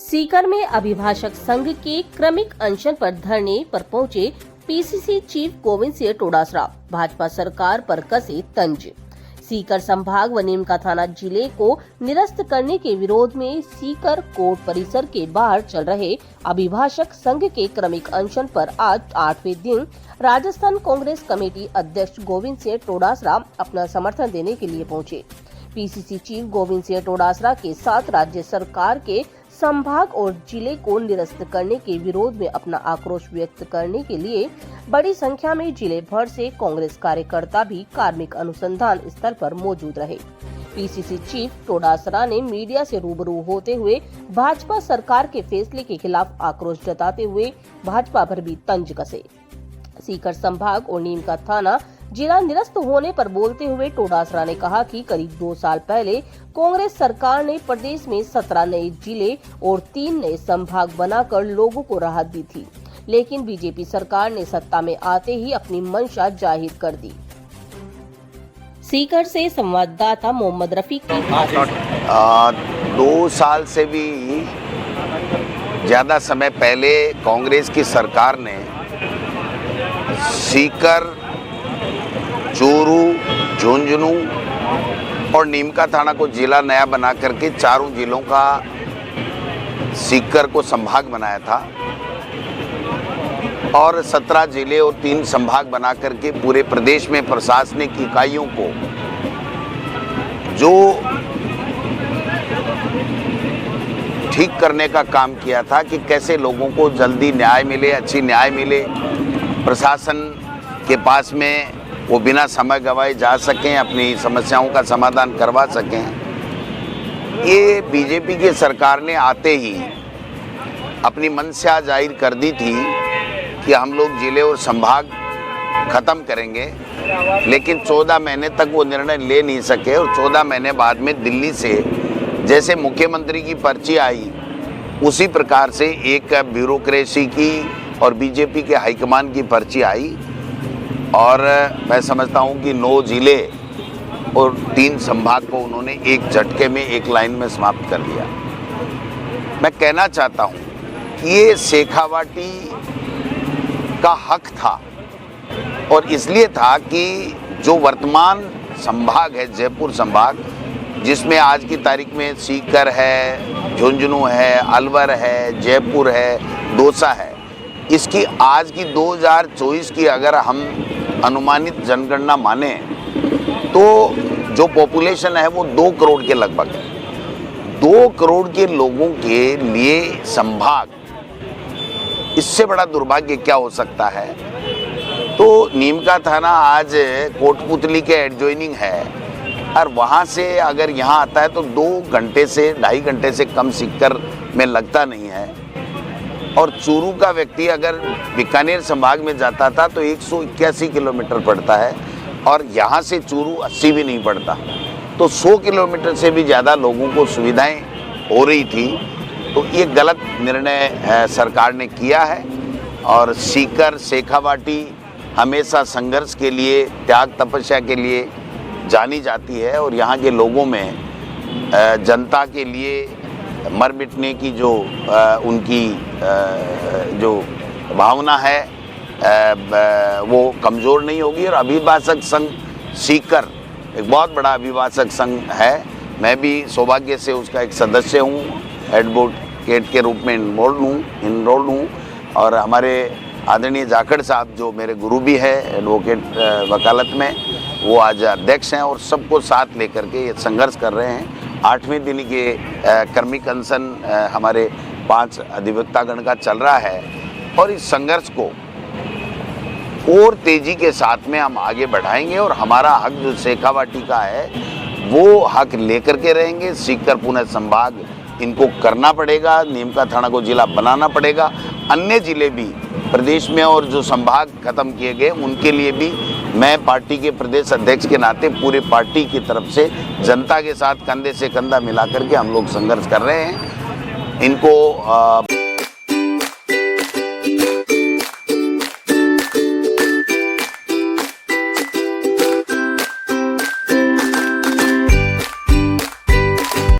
सीकर में अभिभाषक संघ के क्रमिक अनशन पर धरने पर पहुंचे पीसीसी चीफ गोविंद सिंह डोडासरा। भाजपा सरकार पर कसे तंज। सीकर संभाग व नीमका थाना जिले को निरस्त करने के विरोध में सीकर कोर्ट परिसर के बाहर चल रहे अभिभाषक संघ के क्रमिक अनशन पर आज 8वें दिन राजस्थान कांग्रेस कमेटी अध्यक्ष गोविंद सिंह डोडासरा अपना समर्थन देने के लिए पहुंचे। पीसीसी चीफ गोविंद सिंह डोडासरा के साथ राज्य सरकार के संभाग और जिले को निरस्त करने के विरोध में अपना आक्रोश व्यक्त करने के लिए बड़ी संख्या में जिले भर से कांग्रेस कार्यकर्ता भी कार्मिक अनुसंधान स्थल पर मौजूद रहे। पीसीसी चीफ डोडासरा ने मीडिया से रूबरू होते हुए भाजपा सरकार के फैसले के खिलाफ आक्रोश जताते हुए भाजपा पर भी तंज कसे। सीकर संभाग और नीमका थाना जिला निरस्त होने पर बोलते हुए डोडासरा ने कहा कि करीब 2 साल पहले कांग्रेस सरकार ने प्रदेश में 17 नए जिले और 3 नए संभाग बनाकर लोगों को राहत दी थी, लेकिन बीजेपी सरकार ने सत्ता में आते ही अपनी मंशा जाहिर कर दी। सीकर से संवाददाता मोहम्मद रफी की 2 साल से भी ज्यादा समय पहले कांग्रेस की सरकार ने सीकर, चूरू, झुंझुनू और नीमका थाना को जिला नया बना करके 4 जिलों का सीकर को संभाग बनाया था और 17 जिले और 3 संभाग बना करके पूरे प्रदेश में प्रशासनिक इकाइयों को जो ठीक करने का काम किया था कि कैसे लोगों को जल्दी न्याय मिले, अच्छी न्याय मिले, प्रशासन के पास में वो बिना समय गंवाए जा सकें, अपनी समस्याओं का समाधान करवा सकें। ये बीजेपी की सरकार ने आते ही अपनी मंशा जाहिर कर दी थी कि हम लोग जिले और संभाग खत्म करेंगे, लेकिन 14 महीने तक वो निर्णय ले नहीं सके और 14 महीने बाद में दिल्ली से जैसे मुख्यमंत्री की पर्ची आई उसी प्रकार से एक ब्यूरोक्रेसी की और बीजेपी के हाईकमान की पर्ची आई और मैं समझता हूं कि 9 जिले और 3 संभाग को उन्होंने एक झटके में एक लाइन में समाप्त कर दिया। मैं कहना चाहता हूं कि ये शेखावाटी का हक था और इसलिए था कि जो वर्तमान संभाग है जयपुर संभाग, जिसमें आज की तारीख में सीकर है, झुंझुनू है, अलवर है, जयपुर है, दौसा है, इसकी आज की 2024 की अगर हम अनुमानित जनगणना माने तो जो पॉपुलेशन है वो 2 करोड़ के लगभग है। 2 करोड़ के लोगों के लिए संभाग, इससे बड़ा दुर्भाग्य क्या हो सकता है। तो नीमका थाना आज कोटपुतली के एडजॉइनिंग है और वहाँ से अगर यहाँ आता है तो 2 घंटे से 2.5 घंटे से कम सीकर में लगता नहीं है और चूरू का व्यक्ति अगर बीकानेर संभाग में जाता था तो 181 किलोमीटर पड़ता है और यहाँ से चूरू 80 भी नहीं पड़ता, तो 100 किलोमीटर से भी ज़्यादा लोगों को सुविधाएं हो रही थी। तो ये गलत निर्णय सरकार ने किया है और सीकर शेखावाटी हमेशा संघर्ष के लिए, त्याग तपस्या के लिए जानी जाती है और यहाँ के लोगों में जनता के लिए मर मिटने की जो उनकी जो भावना है वो कमज़ोर नहीं होगी। और अभिभाषक संघ सीकर एक बहुत बड़ा अभिभाषक संघ है, मैं भी सौभाग्य से उसका एक सदस्य हूँ, एडवोकेट के रूप में इनरोल्ड हूँ और हमारे आदरणीय जाखड़ साहब जो मेरे गुरु भी है एडवोकेट वकालत में, वो आज अध्यक्ष हैं और सबको साथ लेकर के ये संघर्ष कर रहे हैं। 8वें दिन के कर्मिक अनशन हमारे 5 अधिवक्तागण का चल रहा है और इस संघर्ष को और तेजी के साथ में हम आगे बढ़ाएंगे और हमारा हक जो शेखावाटी का है वो हक लेकर के रहेंगे। सीकर पुणे संभाग इनको करना पड़ेगा, नीमका थाना को जिला बनाना पड़ेगा, अन्य जिले भी प्रदेश में और जो संभाग खत्म किए गए उनके लिए भी मैं पार्टी के प्रदेश अध्यक्ष के नाते पूरे पार्टी की तरफ से जनता के साथ कंधे से कंधा मिला करके हम लोग संघर्ष कर रहे हैं। इनको